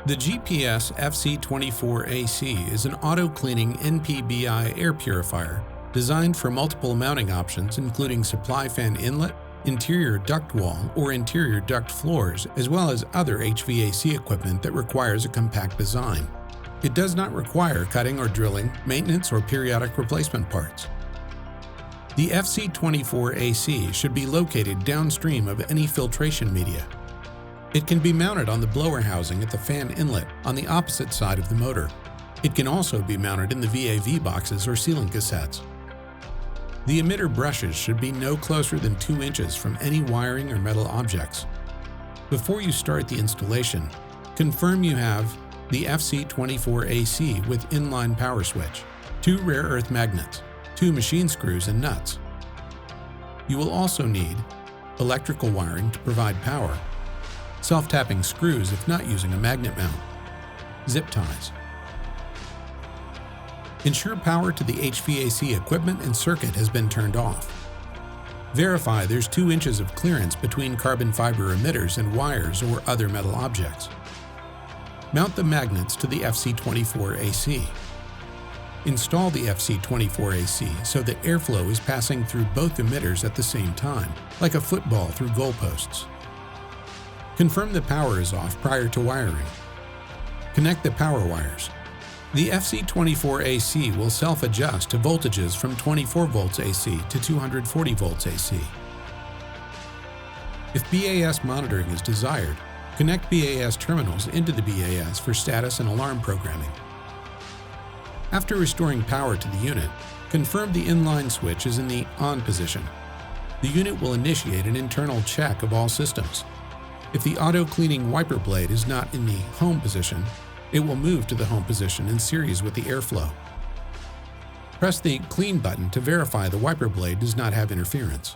The GPS FC24 AC is an auto-cleaning NPBI air purifier designed for multiple mounting options including supply fan inlet, interior duct wall, or interior duct floors, as well as other HVAC equipment that requires a compact design. It does not require cutting or drilling, maintenance, or periodic replacement parts. The FC24 AC should be located downstream of any filtration media. It can be mounted on the blower housing at the fan inlet on the opposite side of the motor. It can also be mounted in the VAV boxes or sealing cassettes. The emitter brushes should be no closer than 2 inches from any wiring or metal objects. Before you start the installation, confirm you have the FC24 AC with inline power switch, 2 rare earth magnets, 2 machine screws and nuts. You will also need electrical wiring to provide power, self-tapping screws if not using a magnet mount, zip ties. Ensure power to the HVAC equipment and circuit has been turned off. Verify there's 2 inches of clearance between carbon fiber emitters and wires or other metal objects. Mount the magnets to the FC24 AC. Install the FC24 AC so that airflow is passing through both emitters at the same time, like a football through goalposts. Confirm the power is off prior to wiring. Connect the power wires. The FC24 AC will self-adjust to voltages from 24 volts AC to 240 volts AC. If BAS monitoring is desired, connect BAS terminals into the BAS for status and alarm programming. After restoring power to the unit, confirm the inline switch is in the on position. The unit will initiate an internal check of all systems. If the auto-cleaning wiper blade is not in the home position, it will move to the home position in series with the airflow. Press the Clean button to verify the wiper blade does not have interference.